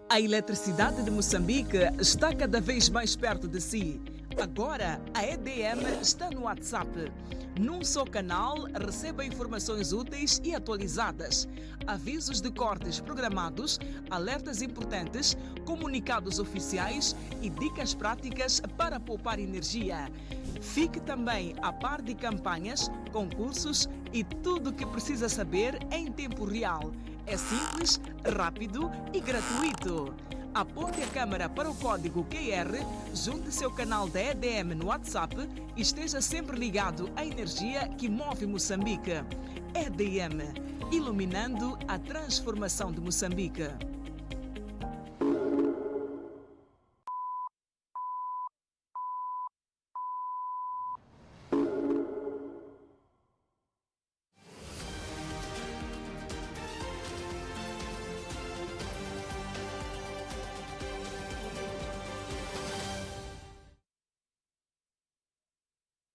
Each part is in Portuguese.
A eletricidade de Moçambique está cada vez mais perto de si. Agora, a EDM está no WhatsApp. Num só canal, receba informações úteis e atualizadas, avisos de cortes programados, alertas importantes, comunicados oficiais e dicas práticas para poupar energia. Fique também a par de campanhas, concursos e tudo o que precisa saber em tempo real. É simples, rápido e gratuito. Aponte a câmera para o código QR, junte seu canal da EDM no WhatsApp e esteja sempre ligado à energia que move Moçambique. EDM, iluminando a transformação de Moçambique.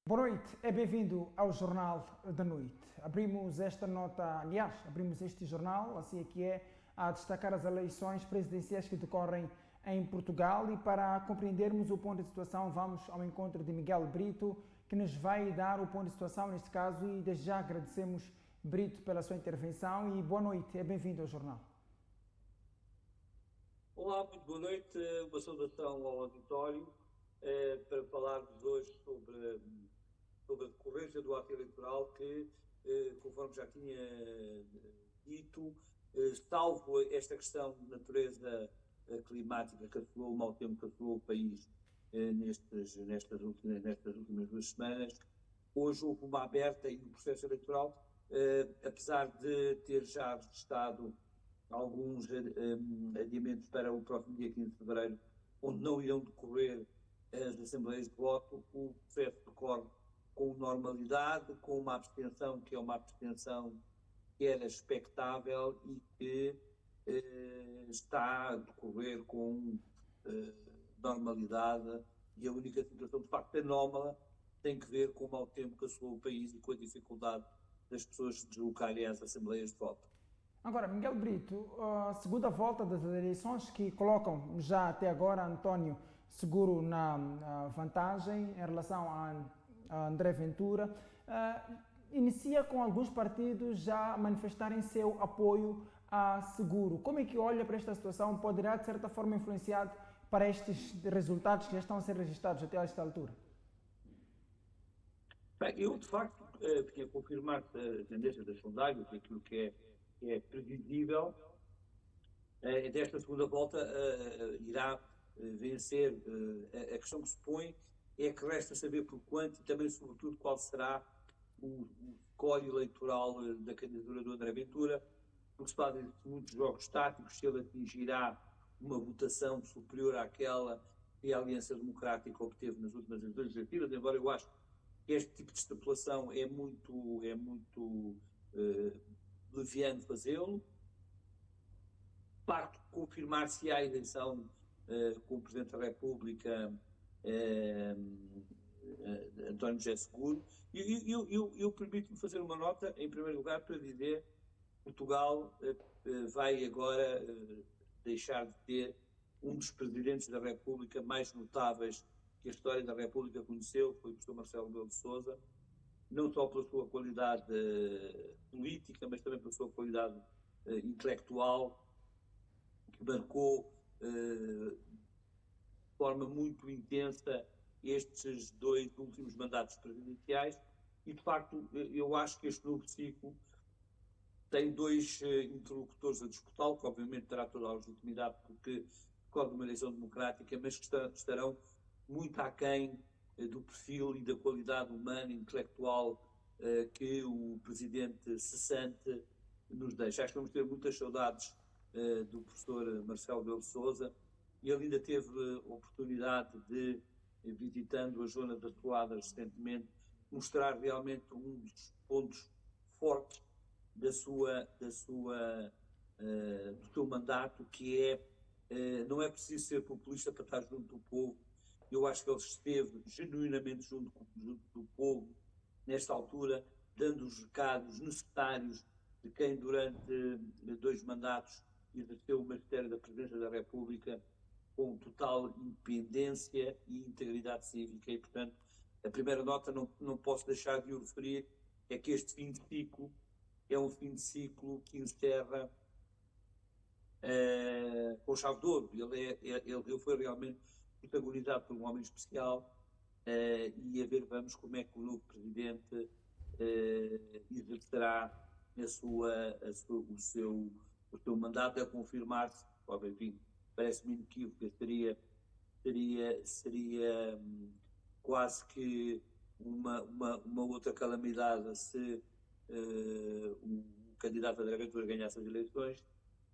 Boa noite, é bem-vindo ao Jornal da Noite. Abrimos este jornal, assim é que é, a destacar as eleições presidenciais que decorrem em Portugal e para compreendermos o ponto de situação vamos ao encontro de Miguel Brito, que nos vai dar o ponto de situação neste caso e desde já agradecemos, Brito, pela sua intervenção e boa noite, é bem-vindo ao jornal. Olá, muito boa noite, uma saudação ao auditório para falarmos hoje sobre a decorrência do ato eleitoral que, conforme já tinha dito, salvo esta questão de natureza climática que assolou o mau tempo que assolou o país nestas últimas 2 semanas, hoje houve uma aberta e no processo eleitoral, apesar de ter já registado alguns adiamentos para o próximo dia 15 de fevereiro, onde não irão decorrer as assembleias de voto, o processo decorre com normalidade, com uma abstenção que é uma abstenção que era expectável e que está a decorrer com normalidade, e a única situação de facto anómala tem que ver com o mau tempo que assolou o país e com a dificuldade das pessoas se deslocarem às assembleias de voto. Agora, Miguel Brito, a segunda volta das eleições que colocam já até agora António Seguro na vantagem em relação a André Ventura, inicia com alguns partidos já manifestarem seu apoio a Seguro. Como é que olha para esta situação? Poderá, de certa forma, influenciar para estes resultados que já estão a ser registrados até a esta altura? Bem, eu, de facto, porque a confirmar-se a tendência das sondagens, aquilo que é previsível, desta segunda volta irá vencer. A questão que se põe é que resta saber por quanto e também, sobretudo, qual será o score eleitoral da candidatura do André Ventura, porque se fazem muitos jogos táticos, se ele atingirá uma votação superior àquela que a Aliança Democrática obteve nas últimas eleições legislativas, embora eu acho que este tipo de extrapolação é muito leviano fazê-lo. De facto, confirmar-se a eleição com o Presidente da República, António José Seguro. Eu permito-me fazer uma nota, em primeiro lugar, para dizer que Portugal vai agora deixar de ter um dos Presidentes da República mais notáveis que a história da República conheceu, foi o professor Marcelo Rebelo de Sousa, não só pela sua qualidade política, mas também pela sua qualidade intelectual, que marcou de forma muito intensa estes 2 últimos mandatos presidenciais e, de facto, eu acho que este novo ciclo tem 2 interlocutores a disputá-lo, que obviamente terá toda a legitimidade porque decorre de uma eleição democrática, mas que estarão muito aquém do perfil e da qualidade humana e intelectual que o presidente cessante nos deixa. Acho que vamos ter muitas saudades do professor Marcelo Rebelo de Sousa, e ele ainda teve oportunidade de, visitando a zona das Toadas recentemente, mostrar realmente um dos pontos fortes do seu mandato, que não é preciso ser populista para estar junto do povo. Eu acho que ele esteve genuinamente junto do povo nesta altura, dando os recados necessários de quem durante 2 mandatos exerceu o magistério da Presidência da República com total independência e integridade cívica e, portanto, a primeira nota não posso deixar de o referir, é que este fim de ciclo é um fim de ciclo que encerra com chave de ouro. Ele foi realmente protagonizado por um homem especial e a ver vamos como é que o novo Presidente exercerá o seu mandato a confirmar-se. Enfim, parece-me inequívoco, seria quase que uma outra calamidade se o candidato André Ventura ganhasse as eleições.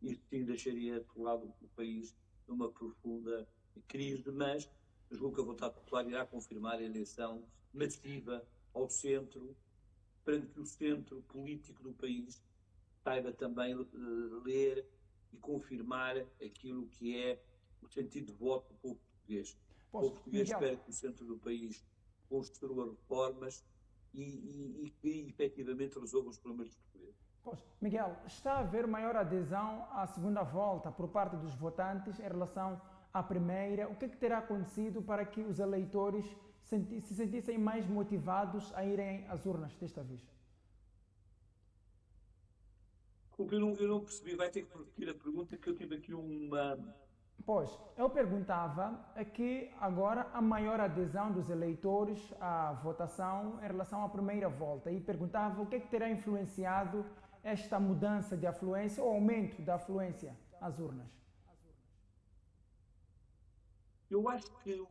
Isto sim deixaria atolado o país numa profunda crise, mas julgo que a vontade popular irá confirmar a eleição massiva ao centro, para que o centro político do país saiba também ler e confirmar aquilo que é o sentido de voto do povo português. O povo português espera que o centro do país construa reformas e que efetivamente resolva os problemas dos portugueses. Miguel, está a haver maior adesão à segunda volta por parte dos votantes em relação à primeira? O que terá acontecido para que os eleitores se sentissem mais motivados a irem às urnas desta vez? Eu não percebi, vai ter que repetir a pergunta, que eu tive aqui uma... Pois, eu perguntava que agora há maior adesão dos eleitores à votação em relação à primeira volta e perguntava o que terá influenciado esta mudança de afluência ou aumento da afluência às urnas. Eu acho que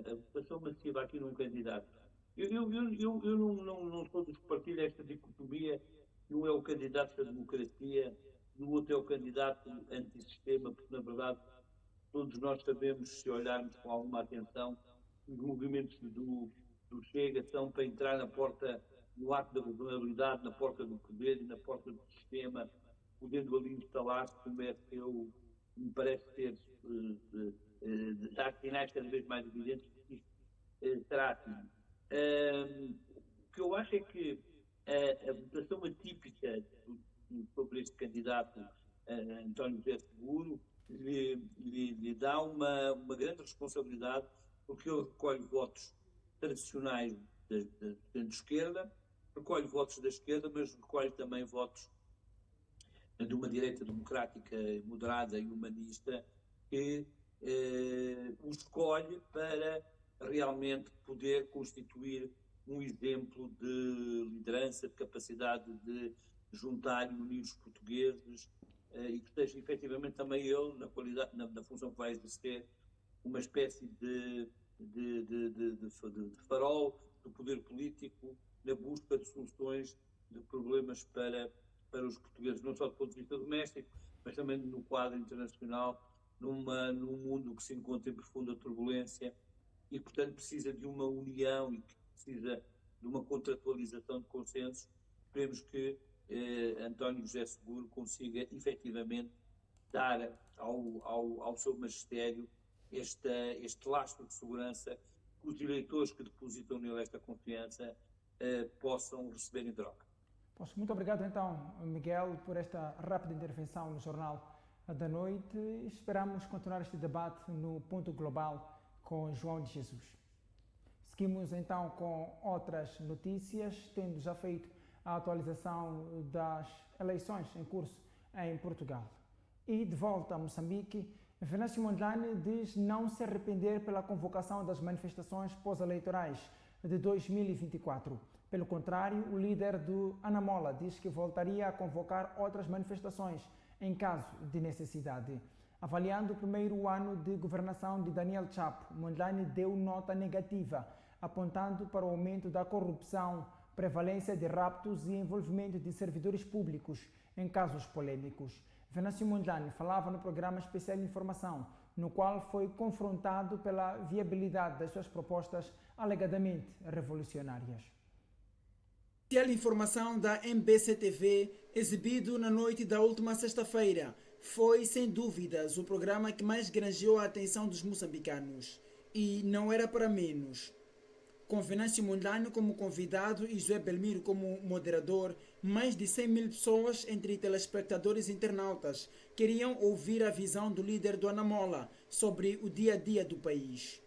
a votação massiva aqui num candidato, eu não sou dos que partilham esta dicotomia, um é o candidato da democracia e o outro é o candidato antissistema, porque na verdade todos nós sabemos, se olharmos com alguma atenção, os movimentos do Chega são para entrar no ato da governabilidade, na porta do poder e na porta do sistema, podendo ali instalar-se, como é que me parece ter dar sinais cada vez mais evidentes que isto será assim. O que eu acho é que a votação atípica sobre este candidato António José Seguro lhe dá uma grande responsabilidade, porque ele recolhe votos tradicionais da centro-esquerda, recolhe votos da esquerda, mas recolhe também votos de uma direita democrática, moderada e humanista, que o escolhe para realmente poder constituir um exemplo de liderança, de capacidade de juntar e unir os portugueses, e que seja efetivamente também ele, na função que vai exercer, uma espécie de farol do poder político na busca de soluções de problemas para os portugueses, não só do ponto de vista doméstico, mas também no quadro internacional, num mundo que se encontra em profunda turbulência e, portanto, precisa de uma união e que precisa de uma contratualização de consensos. Esperemos que António José Seguro consiga efetivamente dar ao seu magistério este lastro de segurança, que os eleitores que depositam nele esta confiança possam receber em troca. Muito obrigado então, Miguel, por esta rápida intervenção no Jornal da Noite. Esperamos continuar este debate no Ponto Global com João de Jesus. Seguimos então com outras notícias, tendo já feito a atualização das eleições em curso em Portugal. E de volta a Moçambique, Venâncio Mondlane diz não se arrepender pela convocação das manifestações pós-eleitorais de 2024. Pelo contrário, o líder do Anamola diz que voltaria a convocar outras manifestações em caso de necessidade. Avaliando o primeiro ano de governação de Daniel Chapo, Mondlane deu nota negativa, apontando para o aumento da corrupção, prevalência de raptos e envolvimento de servidores públicos em casos polêmicos. Venâncio Mondlane falava no programa Especial de Informação, no qual foi confrontado pela viabilidade das suas propostas alegadamente revolucionárias. Especial de Informação da MBC-TV, exibido na noite da última sexta-feira, foi, sem dúvidas, o programa que mais granjeou a atenção dos moçambicanos. E não era para menos. Com Venâncio Mondlane como convidado e José Belmiro como moderador, mais de 100 mil pessoas, entre telespectadores e internautas, queriam ouvir a visão do líder do Anamola sobre o dia a dia do país.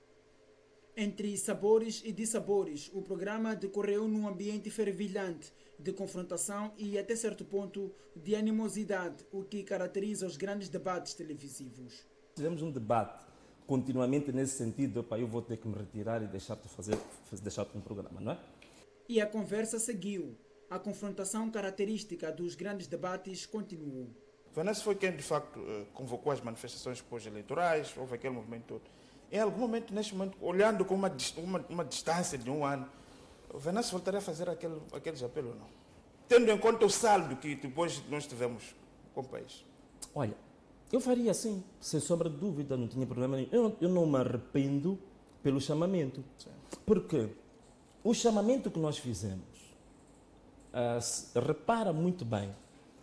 Entre sabores e dissabores, o programa decorreu num ambiente fervilhante de confrontação e, até certo ponto, de animosidade, o que caracteriza os grandes debates televisivos. Tivemos um debate continuamente nesse sentido, eu vou ter que me retirar e deixar-te um programa, não é? E a conversa seguiu. A confrontação característica dos grandes debates continuou. Venâncio foi quem, de facto, convocou as manifestações pós-eleitorais, houve aquele movimento todo. Em algum momento, neste momento, olhando com uma distância de um ano, o Venâncio voltaria a fazer aqueles apelos, não? Tendo em conta o saldo que depois nós tivemos com o país. Olha, eu faria assim, sem sombra de dúvida, não tinha problema nenhum. Eu não me arrependo pelo chamamento. Sim. Porque o chamamento que nós fizemos, repara muito bem,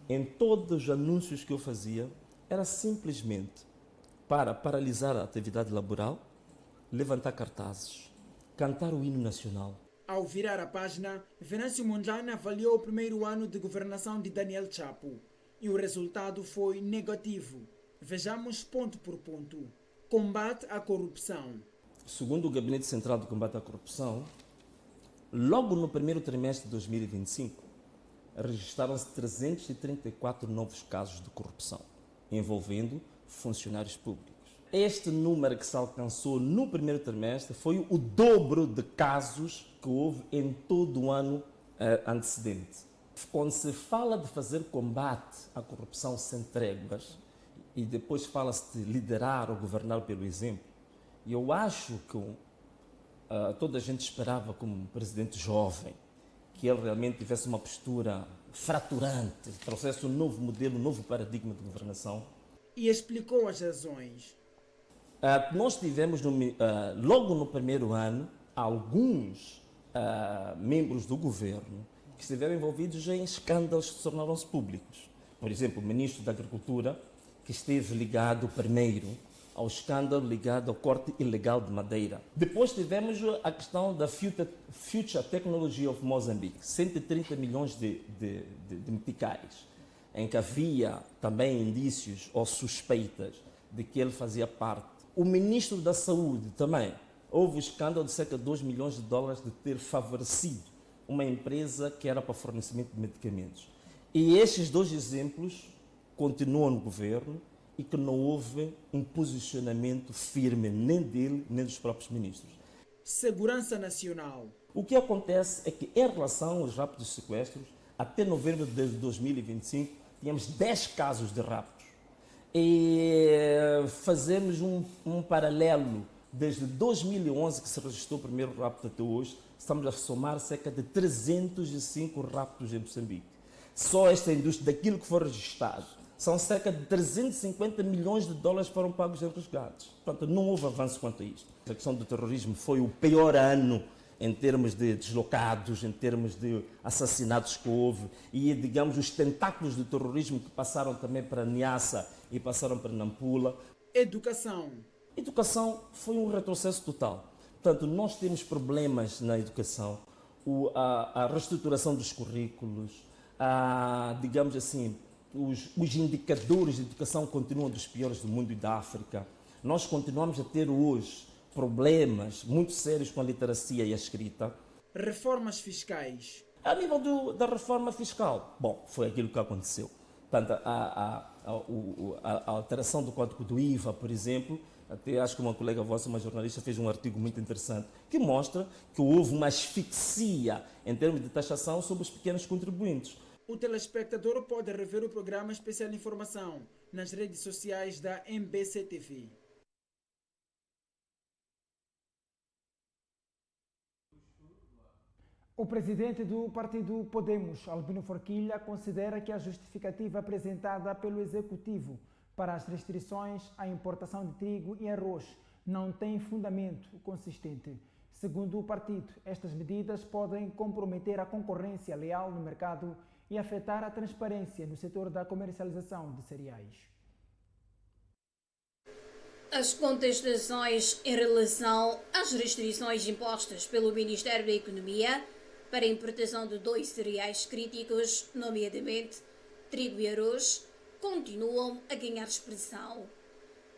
em todos os anúncios que eu fazia, era simplesmente para paralisar a atividade laboral, levantar cartazes, cantar o hino nacional. Ao virar a página, Venâncio Mondlane avaliou o primeiro ano de governação de Daniel Chapo e o resultado foi negativo. Vejamos ponto por ponto. Combate à corrupção. Segundo o Gabinete Central de Combate à Corrupção, logo no primeiro trimestre de 2025, registraram-se 334 novos casos de corrupção, envolvendo funcionários públicos. Este número que se alcançou no primeiro trimestre foi o dobro de casos que houve em todo o ano antecedente. Quando se fala de fazer combate à corrupção sem tréguas e depois fala-se de liderar ou governar pelo exemplo, eu acho que toda a gente esperava, como um presidente jovem, que ele realmente tivesse uma postura fraturante, trouxesse um novo modelo, um novo paradigma de governação. E explicou as razões. Nós tivemos, logo no primeiro ano, alguns membros do governo que estiveram envolvidos em escândalos que tornaram-se públicos. Por exemplo, o ministro da Agricultura, que esteve ligado primeiro ao escândalo ligado ao corte ilegal de madeira. Depois tivemos a questão da Future Technology of Mozambique, 130 milhões de meticais, em que havia também indícios ou suspeitas de que ele fazia parte. O ministro da Saúde também, houve o escândalo de cerca de 2 milhões de dólares de ter favorecido uma empresa que era para fornecimento de medicamentos. E estes dois exemplos continuam no governo e que não houve um posicionamento firme nem dele, nem dos próprios ministros. Segurança Nacional. O que acontece é que, em relação aos raptos e sequestros, até novembro de 2025, tínhamos 10 casos de raptos. E fazemos um paralelo, desde 2011, que se registrou o primeiro rapto até hoje, estamos a somar cerca de 305 raptos em Moçambique. Só esta indústria, daquilo que foi registrado, são cerca de 350 milhões de dólares que foram pagos em resgates. Portanto, não houve avanço quanto a isto. A questão do terrorismo foi o pior ano em termos de deslocados, em termos de assassinatos que houve e, digamos, os tentáculos do terrorismo que passaram também para Niassa e passaram para Nampula. Educação. Educação foi um retrocesso total. Portanto, nós temos problemas na educação, a reestruturação dos currículos, digamos assim, os indicadores de educação continuam dos piores do mundo e da África. Nós continuamos a ter hoje problemas muito sérios com a literacia e a escrita. Reformas fiscais. A nível da reforma fiscal, bom, foi aquilo que aconteceu. Portanto, a alteração do Código do IVA, por exemplo, até acho que uma colega vossa, uma jornalista, fez um artigo muito interessante que mostra que houve uma asfixia em termos de taxação sobre os pequenos contribuintes. O telespectador pode rever o programa Especial Informação nas redes sociais da MBC-TV. O presidente do partido Podemos, Albino Forquilha, considera que a justificativa apresentada pelo Executivo para as restrições à importação de trigo e arroz não tem fundamento consistente. Segundo o partido, estas medidas podem comprometer a concorrência leal no mercado e afetar a transparência no setor da comercialização de cereais. As contestações em relação às restrições impostas pelo Ministério da Economia para a importação de 2 cereais críticos, nomeadamente trigo e arroz, continuam a ganhar expressão.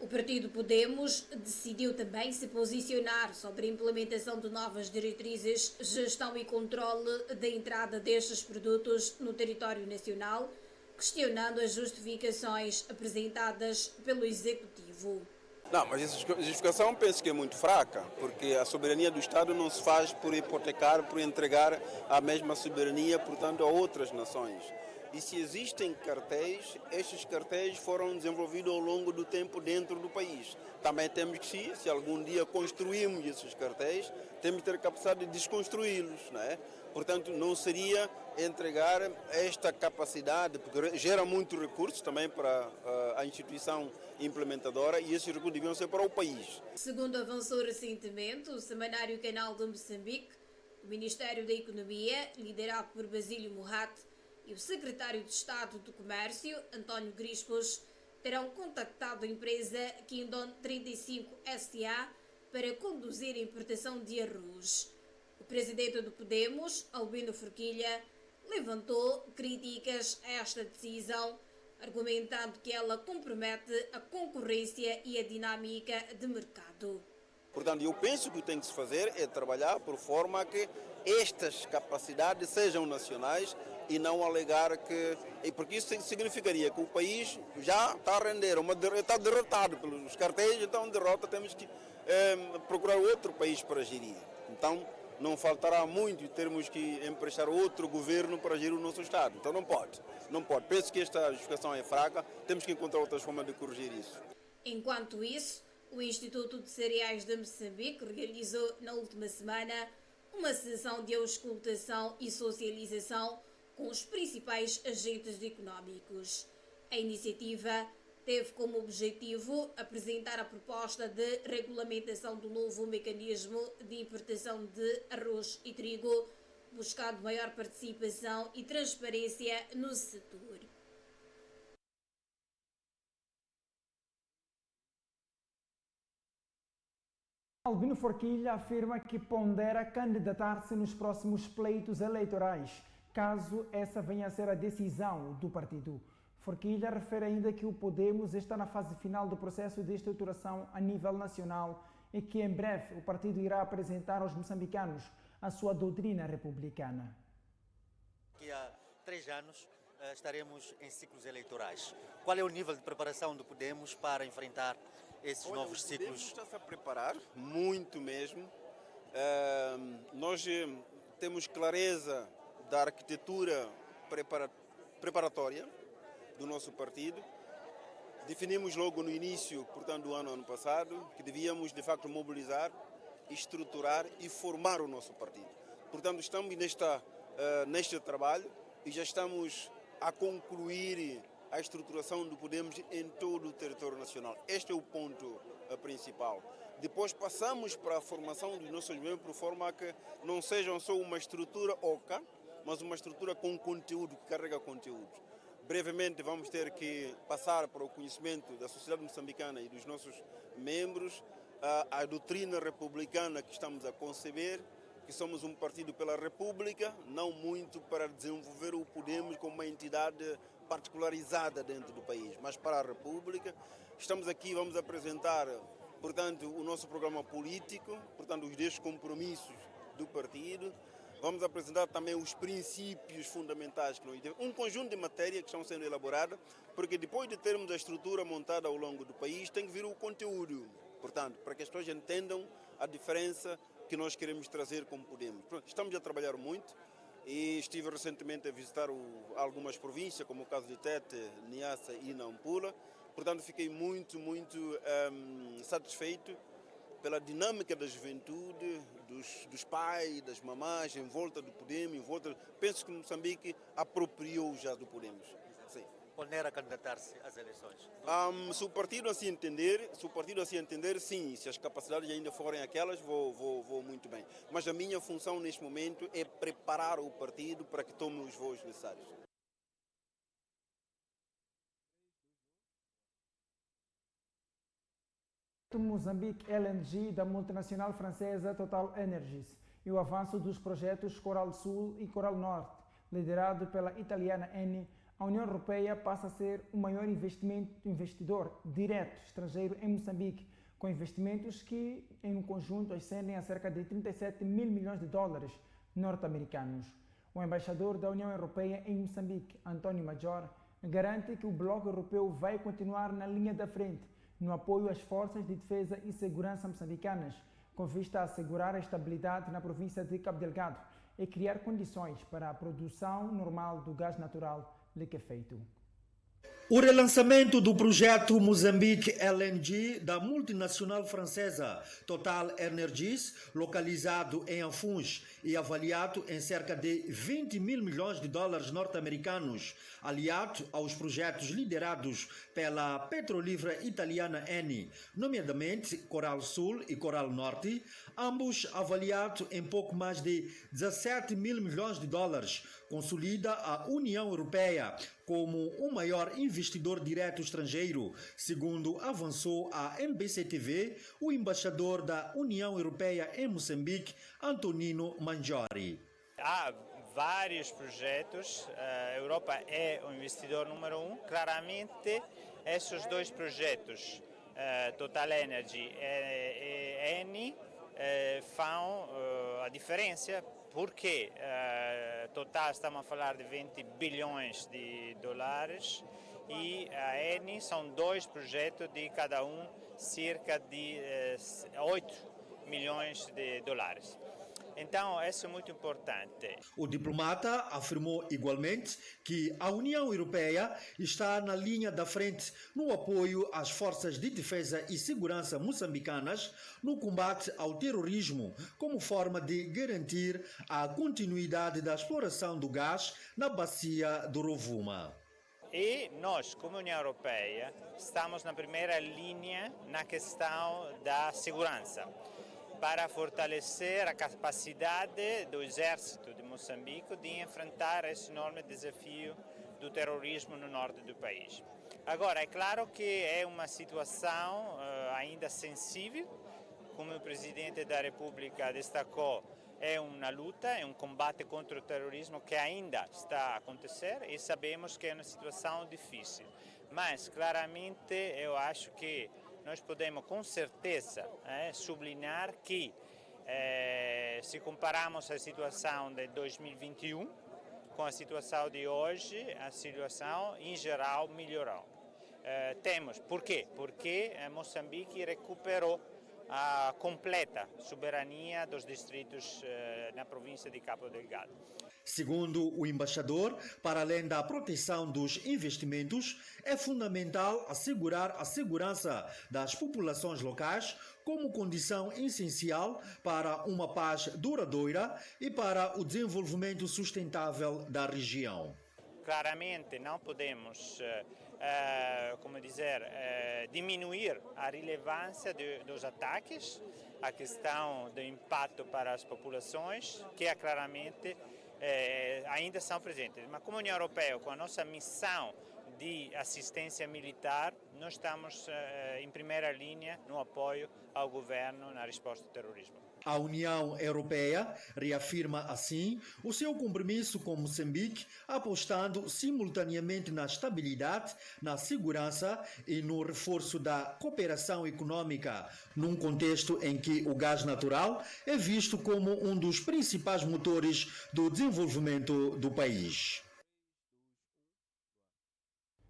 O partido Podemos decidiu também se posicionar sobre a implementação de novas diretrizes, gestão e controle da entrada destes produtos no território nacional, questionando as justificações apresentadas pelo Executivo. Não, mas essa justificação penso que é muito fraca, porque a soberania do Estado não se faz por hipotecar, por entregar a mesma soberania, portanto, a outras nações. E se existem cartéis, estes cartéis foram desenvolvidos ao longo do tempo dentro do país. Também temos que, se algum dia construirmos esses cartéis, temos que ter a capacidade de desconstruí-los, não é? Portanto, não seria entregar esta capacidade, porque gera muitos recursos também para a instituição implementadora e esses recursos deviam ser para o país. Segundo avançou recentemente o semanário Canal de Moçambique, o Ministério da Economia, liderado por Basílio Morat, e o secretário de Estado do Comércio, António Grispos, terão contactado a empresa Quindon 35 SA para conduzir a importação de arroz. O presidente do Podemos, Albino Forquilha, levantou críticas a esta decisão, argumentando que ela compromete a concorrência e a dinâmica de mercado. Portanto, eu penso que o que tem que se fazer é trabalhar por forma a que estas capacidades sejam nacionais e não alegar que... Porque isso significaria que o país já está a render, está derrotado pelos cartéis, então derrota, temos que procurar outro país para gerir. Então, não faltará muito e termos que emprestar outro governo para gerir o nosso Estado. Então não pode. Penso que esta justificação é fraca, temos que encontrar outras formas de corrigir isso. Enquanto isso, o Instituto de Cereais de Moçambique realizou na última semana uma sessão de auscultação e socialização com os principais agentes económicos. A iniciativa teve como objetivo apresentar a proposta de regulamentação do novo mecanismo de importação de arroz e trigo, buscando maior participação e transparência no setor. Albino Forquilha afirma que pondera candidatar-se nos próximos pleitos eleitorais, caso essa venha a ser a decisão do partido. Forquilha refere ainda que o Podemos está na fase final do processo de estruturação a nível nacional e que em breve o partido irá apresentar aos moçambicanos a sua doutrina republicana. Daqui a 3 anos estaremos em ciclos eleitorais. Qual é o nível de preparação do Podemos para enfrentar esses novos ciclos? O Podemos está-se a preparar, muito mesmo. Nós temos clareza da arquitetura preparatória do nosso partido. Definimos logo no início, portanto, do ano passado, que devíamos, de facto, mobilizar, estruturar e formar o nosso partido. Portanto, estamos neste trabalho e já estamos a concluir a estruturação do Podemos em todo o território nacional. Este é o ponto principal. Depois passamos para a formação dos nossos membros, por forma a que não sejam só uma estrutura oca, mas uma estrutura com conteúdo, que carrega conteúdo. Brevemente vamos ter que passar para o conhecimento da sociedade moçambicana e dos nossos membros a doutrina republicana que estamos a conceber, que somos um partido pela República, não muito para desenvolver o Podemos como uma entidade particularizada dentro do país, mas para a República. Estamos aqui, vamos apresentar, portanto, o nosso programa político, portanto, os 10 compromissos do partido. Vamos apresentar também os princípios fundamentais que nós temos, um conjunto de matérias que estão sendo elaboradas, porque depois de termos a estrutura montada ao longo do país, tem que vir o conteúdo, portanto, para que as pessoas entendam a diferença que nós queremos trazer como Podemos. Estamos a trabalhar muito e estive recentemente a visitar algumas províncias, como o caso de Tete, Niassa e Nampula. Portanto, fiquei muito satisfeito pela dinâmica da juventude, dos pais, das mamães, em volta do Podemos, penso que Moçambique apropriou já do Podemos. Sim. Pondera candidatar-se às eleições? Se o partido assim entender, sim. Se as capacidades ainda forem aquelas, vou muito bem. Mas a minha função neste momento é preparar o partido para que tome os voos necessários. projeto Moçambique LNG da multinacional francesa Total Energies e o avanço dos projetos Coral Sul e Coral Norte, liderado pela italiana Eni, a União Europeia passa a ser o maior investidor direto estrangeiro em Moçambique, com investimentos que, em um conjunto, ascendem a cerca de 37 mil milhões de dólares norte-americanos. O embaixador da União Europeia em Moçambique, António Major, garante que o bloco europeu vai continuar na linha da frente no apoio às forças de defesa e segurança moçambicanas, com vista a assegurar a estabilidade na província de Cabo Delgado e criar condições para a produção normal do gás natural liquefeito. O relançamento do projeto Moçambique LNG da multinacional francesa Total Energies, localizado em Afuns e avaliado em cerca de 20 mil milhões de dólares norte-americanos, aliado aos projetos liderados pela petrolífera italiana Eni, nomeadamente Coral Sul e Coral Norte, ambos avaliados em pouco mais de 17 mil milhões de dólares, consolida a União Europeia como o maior investidor direto estrangeiro, segundo avançou a MBC-TV o embaixador da União Europeia em Moçambique, Antonino Mangiori. Há vários projetos, a Europa é o investidor número 1. Claramente, esses dois projetos, Total Energy e Eni, fazem a diferença. Porque total estamos a falar de 20 bilhões de dólares e a Eni são dois projetos de cada um cerca de 8 milhões de dólares. Então, isso é muito importante. O diplomata afirmou igualmente que a União Europeia está na linha da frente no apoio às forças de defesa e segurança moçambicanas no combate ao terrorismo, como forma de garantir a continuidade da exploração do gás na bacia do Rovuma. E nós, como União Europeia, estamos na primeira linha na questão da segurança, para fortalecer a capacidade do exército de Moçambique de enfrentar esse enorme desafio do terrorismo no norte do país. Agora, é claro que é uma situação ainda sensível, como o Presidente da República destacou, é uma luta, é um combate contra o terrorismo que ainda está a acontecer e sabemos que é uma situação difícil. Mas, claramente, eu acho que nós podemos com certeza sublinhar que, se compararmos a situação de 2021 com a situação de hoje, a situação em geral melhorou. Por quê? Porque Moçambique recuperou a completa soberania dos distritos na província de Cabo Delgado. Segundo o embaixador, para além da proteção dos investimentos, é fundamental assegurar a segurança das populações locais como condição essencial para uma paz duradoura e para o desenvolvimento sustentável da região. Claramente não podemos diminuir a relevância dos ataques, a questão do impacto para as populações, que claramente ainda são presentes. Mas como União Europeia, com a nossa missão de assistência militar, nós estamos em primeira linha no apoio ao governo na resposta ao terrorismo. A União Europeia reafirma, assim, o seu compromisso com Moçambique, apostando simultaneamente na estabilidade, na segurança e no reforço da cooperação econômica, num contexto em que o gás natural é visto como um dos principais motores do desenvolvimento do país.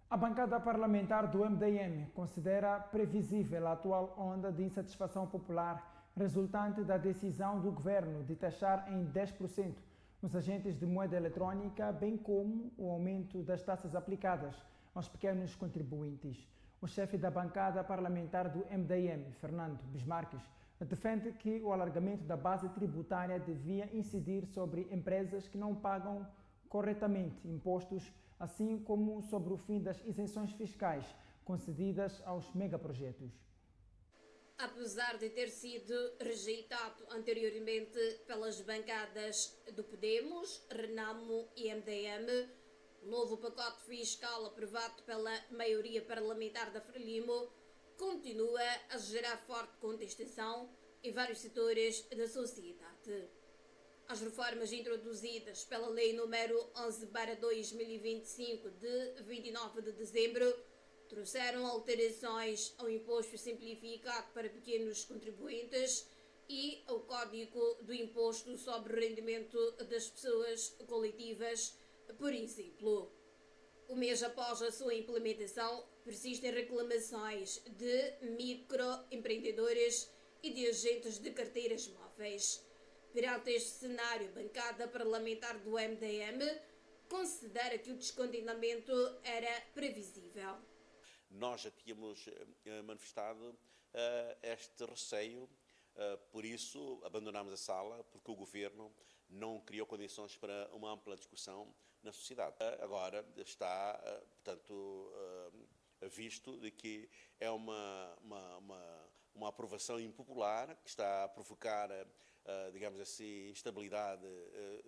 A bancada parlamentar do MDM considera previsível a atual onda de insatisfação popular resultante da decisão do governo de taxar em 10% os agentes de moeda eletrónica, bem como o aumento das taxas aplicadas aos pequenos contribuintes. O chefe da bancada parlamentar do MDM, Fernando Bismarques, defende que o alargamento da base tributária devia incidir sobre empresas que não pagam corretamente impostos, assim como sobre o fim das isenções fiscais concedidas aos megaprojetos. Apesar de ter sido rejeitado anteriormente pelas bancadas do Podemos, Renamo e MDM, o novo pacote fiscal aprovado pela maioria parlamentar da Frelimo continua a gerar forte contestação em vários setores da sociedade. As reformas introduzidas pela Lei número 11/2025 de 29 de dezembro trouxeram alterações ao imposto simplificado para pequenos contribuintes e ao Código do Imposto sobre o Rendimento das Pessoas Coletivas, por exemplo. Um mês após a sua implementação, persistem reclamações de microempreendedores e de agentes de carteiras móveis. Perante este cenário, a bancada parlamentar do MDM considera que o descontentamento era previsível. Nós já tínhamos manifestado este receio, por isso abandonámos a sala, porque o Governo não criou condições para uma ampla discussão na sociedade. Agora está, portanto, visto de que é uma aprovação impopular que está a provocar, digamos assim, instabilidade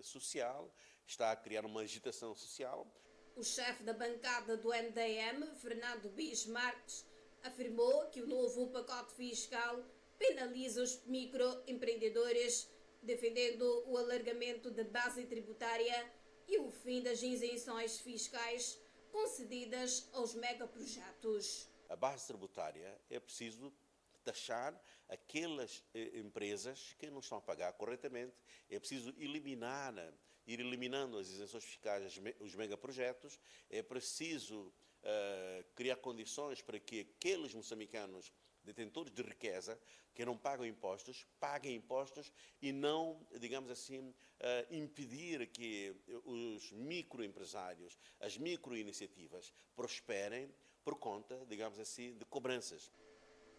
social, está a criar uma agitação social. O chefe da bancada do MDM, Fernando Bismarck, afirmou que o novo pacote fiscal penaliza os microempreendedores, defendendo o alargamento da base tributária e o fim das isenções fiscais concedidas aos megaprojetos. A base tributária é preciso taxar aquelas empresas que não estão a pagar corretamente, é preciso ir eliminando as isenções fiscais, os megaprojetos, é preciso criar condições para que aqueles moçambicanos detentores de riqueza que não pagam impostos, paguem impostos e não, digamos assim, impedir que os microempresários, as microiniciativas prosperem por conta, digamos assim, de cobranças.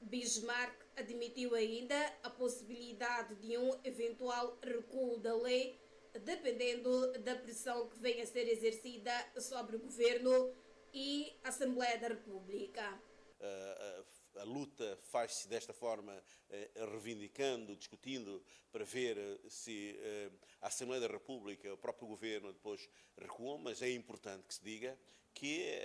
Bismarck admitiu ainda a possibilidade de um eventual recuo da lei, dependendo da pressão que venha a ser exercida sobre o Governo e a Assembleia da República. A luta faz-se desta forma, reivindicando, discutindo, para ver se a Assembleia da República, o próprio Governo depois recuam, mas é importante que se diga que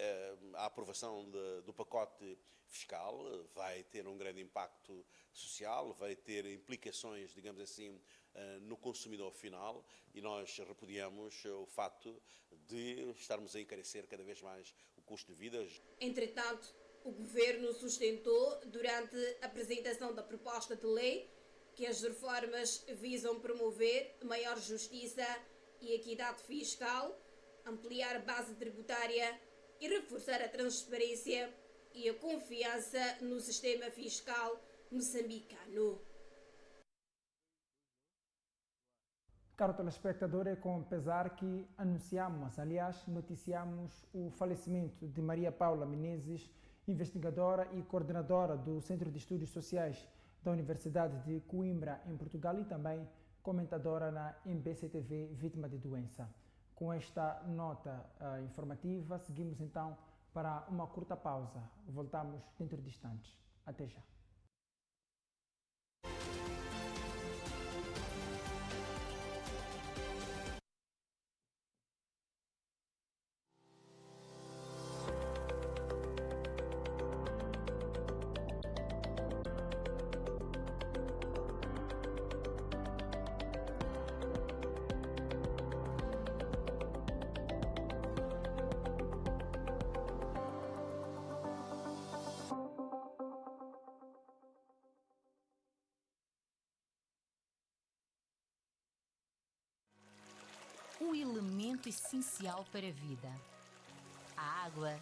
a aprovação do pacote fiscal vai ter um grande impacto social, vai ter implicações, digamos assim, no consumidor final, e nós repudiamos o facto de estarmos a encarecer cada vez mais o custo de vida. Entretanto, o Governo sustentou, durante a apresentação da proposta de lei, que as reformas visam promover maior justiça e equidade fiscal, ampliar a base tributária e reforçar a transparência e a confiança no sistema fiscal moçambicano. Caro telespectador, é com pesar que noticiamos o falecimento de Maria Paula Menezes, investigadora e coordenadora do Centro de Estudos Sociais da Universidade de Coimbra, em Portugal, e também comentadora na MBC-TV, vítima de doença. Com esta nota informativa, seguimos então para uma curta pausa. Voltamos dentro de instantes. Até já. Um elemento essencial para a vida. A água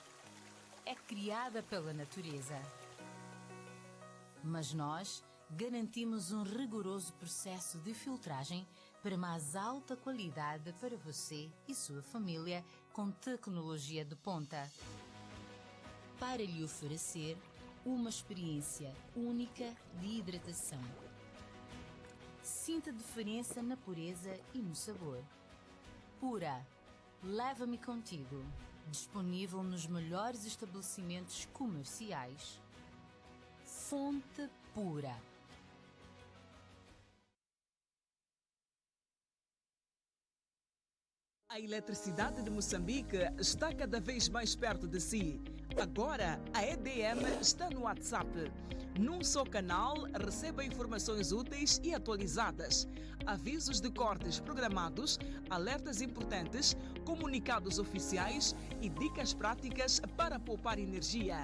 é criada pela natureza. Mas nós garantimos um rigoroso processo de filtragem para mais alta qualidade para você e sua família com tecnologia de ponta. Para lhe oferecer uma experiência única de hidratação. Sinta a diferença na pureza e no sabor. Pura, leva-me contigo. Disponível nos melhores estabelecimentos comerciais. Fonte Pura. A eletricidade de Moçambique está cada vez mais perto de si. Agora, a EDM está no WhatsApp. Num só canal, receba informações úteis e atualizadas, avisos de cortes programados, alertas importantes, comunicados oficiais e dicas práticas para poupar energia.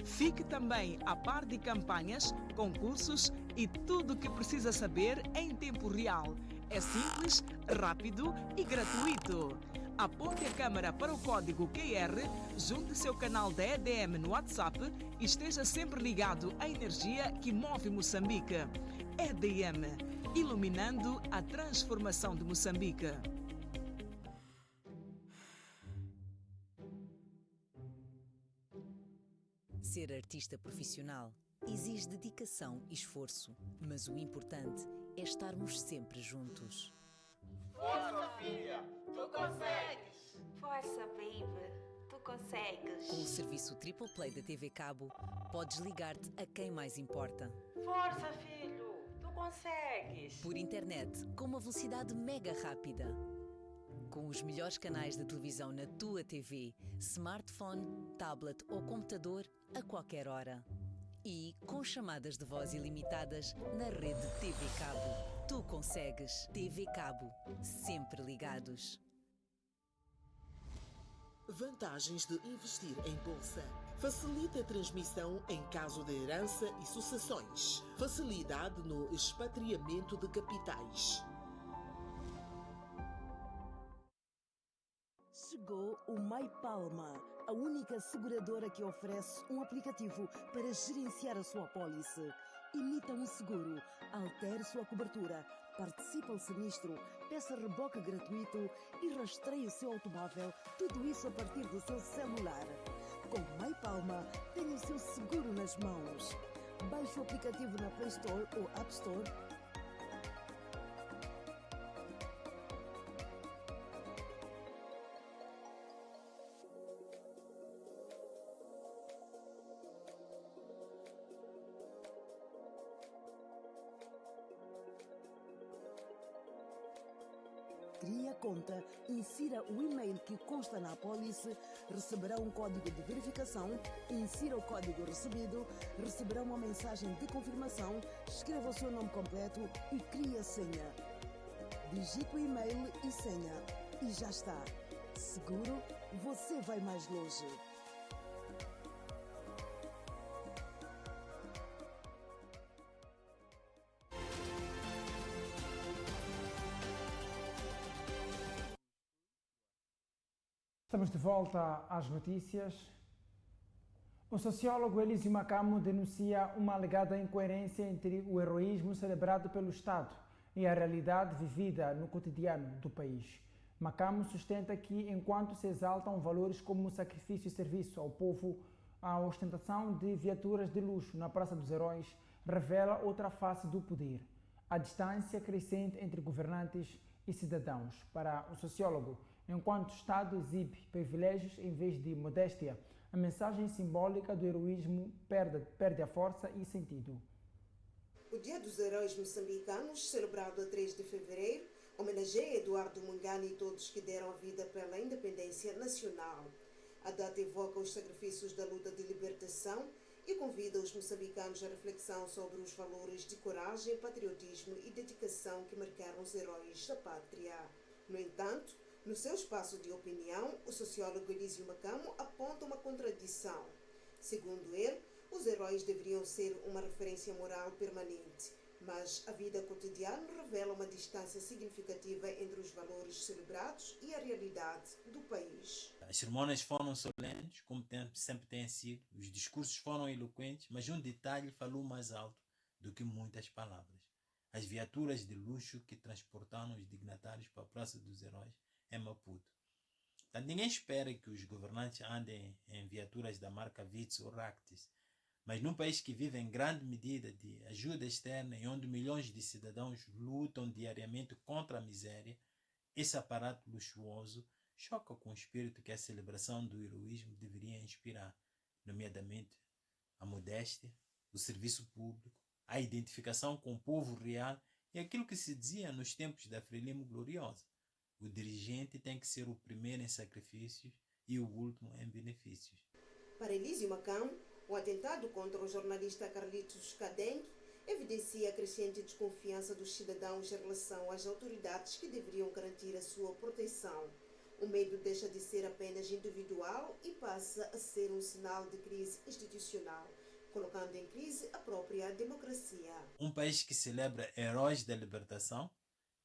Fique também a par de campanhas, concursos e tudo o que precisa saber em tempo real. É simples, rápido e gratuito. Aponte a câmera para o código QR, junte seu canal da EDM no WhatsApp e esteja sempre ligado à energia que move Moçambique. EDM, iluminando a transformação de Moçambique. Ser artista profissional exige dedicação e esforço, mas o importante é estarmos sempre juntos. Força, filha! Tu consegues! Força, baby! Tu consegues! Com o serviço Triple Play da TV Cabo, podes ligar-te a quem mais importa. Força, filho! Tu consegues! Por internet, com uma velocidade mega rápida. Com os melhores canais de televisão na tua TV, smartphone, tablet ou computador, a qualquer hora. E com chamadas de voz ilimitadas na rede TV Cabo. Tu consegues. TV Cabo. Sempre ligados. Vantagens de investir em bolsa. Facilita a transmissão em caso de herança e sucessões. Facilidade no expatriamento de capitais. Chegou o MyPalma, a única seguradora que oferece um aplicativo para gerenciar a sua apólice. Imita um seguro, altere sua cobertura, participe ao sinistro, peça reboque gratuito e rastreie o seu automóvel, tudo isso a partir do seu celular. Com MyPalma, tenha o seu seguro nas mãos. Baixe o aplicativo na Play Store ou App Store. Crie a conta, insira o e-mail que consta na apólice, receberá um código de verificação, insira o código recebido, receberá uma mensagem de confirmação, escreva o seu nome completo e crie a senha. Digite o e-mail e senha e já está. Seguro, você vai mais longe. Estamos de volta às notícias. O sociólogo Elísio Macamo denuncia uma alegada incoerência entre o heroísmo celebrado pelo Estado e a realidade vivida no cotidiano do país. Macamo sustenta que, enquanto se exaltam valores como o sacrifício e serviço ao povo, a ostentação de viaturas de luxo na Praça dos Heróis revela outra face do poder: a distância crescente entre governantes e cidadãos. Para o sociólogo, enquanto o Estado exibe privilégios em vez de modéstia, a mensagem simbólica do heroísmo perde a força e sentido. O Dia dos Heróis Moçambicanos, celebrado a 3 de fevereiro, homenageia Eduardo Mungani e todos que deram a vida pela independência nacional. A data evoca os sacrifícios da luta de libertação e convida os moçambicanos à reflexão sobre os valores de coragem, patriotismo e dedicação que marcaram os heróis da pátria. No entanto, no seu espaço de opinião, o sociólogo Elísio Macamo aponta uma contradição. Segundo ele, os heróis deveriam ser uma referência moral permanente, mas a vida cotidiana revela uma distância significativa entre os valores celebrados e a realidade do país. As cerimônias foram solenes, como sempre têm sido, os discursos foram eloquentes, mas um detalhe falou mais alto do que muitas palavras. As viaturas de luxo que transportaram os dignatários para a Praça dos Heróis em Maputo. Ninguém espera que os governantes andem em viaturas da marca Vitz ou Ractis, mas num país que vive em grande medida de ajuda externa e onde milhões de cidadãos lutam diariamente contra a miséria, esse aparato luxuoso choca com o espírito que a celebração do heroísmo deveria inspirar, nomeadamente a modéstia, o serviço público, a identificação com o povo real e aquilo que se dizia nos tempos da Frelimo Gloriosa. O dirigente tem que ser o primeiro em sacrifícios e o último em benefícios. Para Elísio Macam, o atentado contra o jornalista Carlitos Kadengue evidencia a crescente desconfiança dos cidadãos em relação às autoridades que deveriam garantir a sua proteção. O medo deixa de ser apenas individual e passa a ser um sinal de crise institucional, colocando em crise a própria democracia. Um país que celebra heróis da libertação,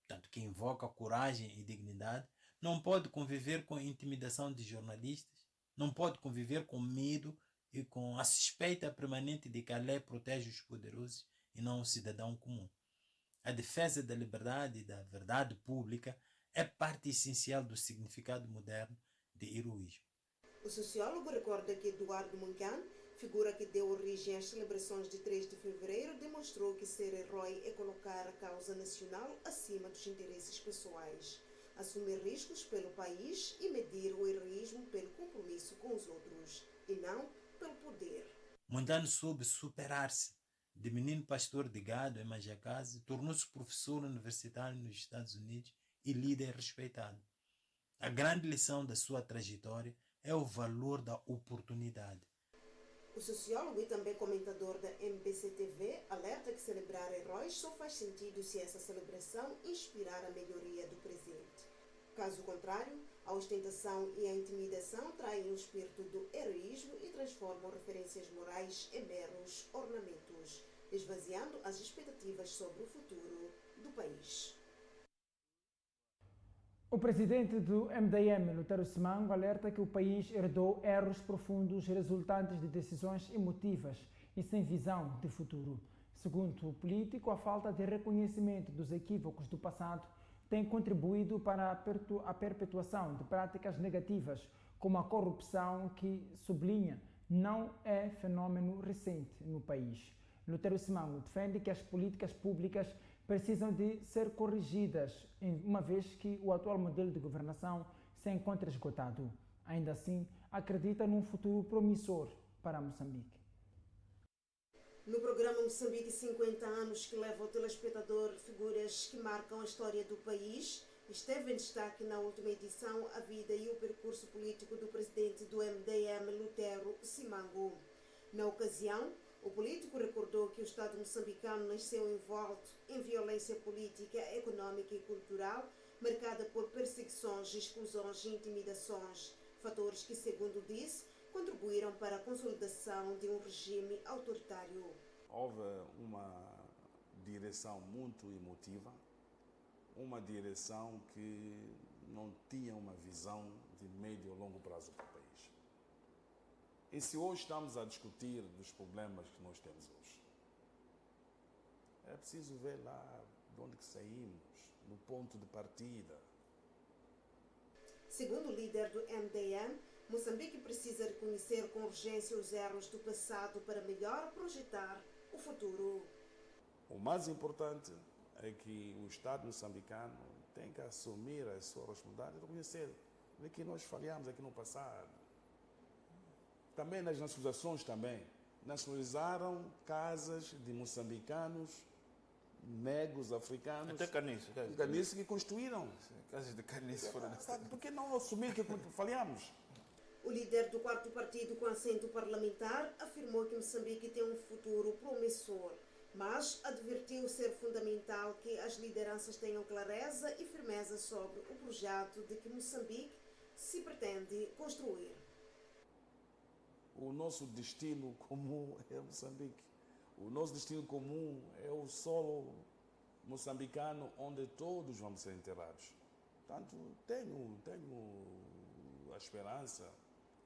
tanto que invoca coragem e dignidade, não pode conviver com a intimidação de jornalistas, não pode conviver com medo e com a suspeita permanente de que a lei protege os poderosos e não o cidadão comum. A defesa da liberdade e da verdade pública é parte essencial do significado moderno de heroísmo. O sociólogo recorda que Eduardo Mungan, figura que deu origem às celebrações de 3 de fevereiro, demonstrou que ser herói é colocar a causa nacional acima dos interesses pessoais, assumir riscos pelo país e medir o heroísmo pelo compromisso com os outros, e não pelo poder. Mungan soube superar-se. De menino pastor de gado em Majacase, tornou-se professor universitário nos Estados Unidos e líder respeitado. A grande lição da sua trajetória é o valor da oportunidade. O sociólogo e também comentador da MBC-TV alerta que celebrar heróis só faz sentido se essa celebração inspirar a melhoria do presente. Caso contrário, a ostentação e a intimidação traem o espírito do heroísmo e transformam referências morais em meros ornamentos, esvaziando as expectativas sobre o futuro do país. O presidente do MDM, Lutero Simango, alerta que o país herdou erros profundos resultantes de decisões emotivas e sem visão de futuro. Segundo o político, a falta de reconhecimento dos equívocos do passado tem contribuído para a perpetuação de práticas negativas, como a corrupção, que, sublinha, não é fenômeno recente no país. Lutero Simango defende que as políticas públicas precisam de ser corrigidas, uma vez que o atual modelo de governação se encontra esgotado. Ainda assim, acredita num futuro promissor para Moçambique. No programa Moçambique 50 anos, que leva ao telespectador figuras que marcam a história do país, esteve em destaque na última edição a vida e o percurso político do presidente do MDM, Lutero Simango. Na ocasião, o político recordou que o Estado moçambicano nasceu envolto em violência política, econômica e cultural, marcada por perseguições, exclusões e intimidações, fatores que, segundo disse, contribuíram para a consolidação de um regime autoritário. Houve uma direção muito emotiva, uma direção que não tinha uma visão de médio e longo prazo para o país. E se hoje estamos a discutir dos problemas que nós temos hoje, é preciso ver lá de onde que saímos, no ponto de partida. Segundo o líder do MDM, Moçambique precisa reconhecer com urgência os erros do passado para melhor projetar o futuro. O mais importante é que o Estado moçambicano tem que assumir a sua responsabilidade e reconhecer de que nós falhamos aqui no passado. Também nas nacionalizações nacionalizaram casas de moçambicanos, negros, africanos. Até caniço. Caniço que construíram. Casas de caniço foram nessa. Por que não assumir que falhamos? O líder do quarto partido com assento parlamentar afirmou que Moçambique tem um futuro promissor, mas advertiu ser fundamental que as lideranças tenham clareza e firmeza sobre o projeto de que Moçambique se pretende construir. O nosso destino comum é Moçambique. O nosso destino comum é o solo moçambicano onde todos vamos ser enterrados. Portanto, tenho a esperança,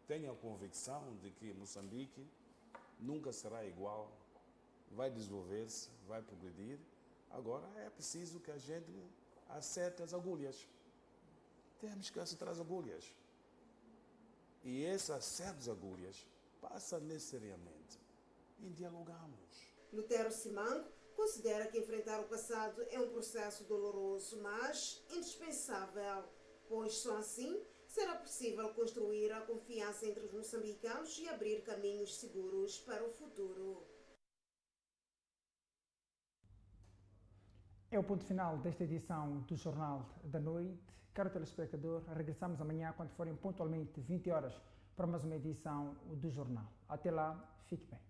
tenho a convicção de que Moçambique nunca será igual, vai desenvolver-se, vai progredir. Agora é preciso que a gente acerte as agulhas. Temos que acertar as agulhas. E esse acerto das agulhas passa necessariamente em dialogarmos. Lutero Simango considera que enfrentar o passado é um processo doloroso, mas indispensável, pois só assim será possível construir a confiança entre os moçambicanos e abrir caminhos seguros para o futuro. É o ponto final desta edição do Jornal da Noite. Caro telespectador, regressamos amanhã quando forem pontualmente 20 horas para mais uma edição do Jornal. Até lá, fique bem.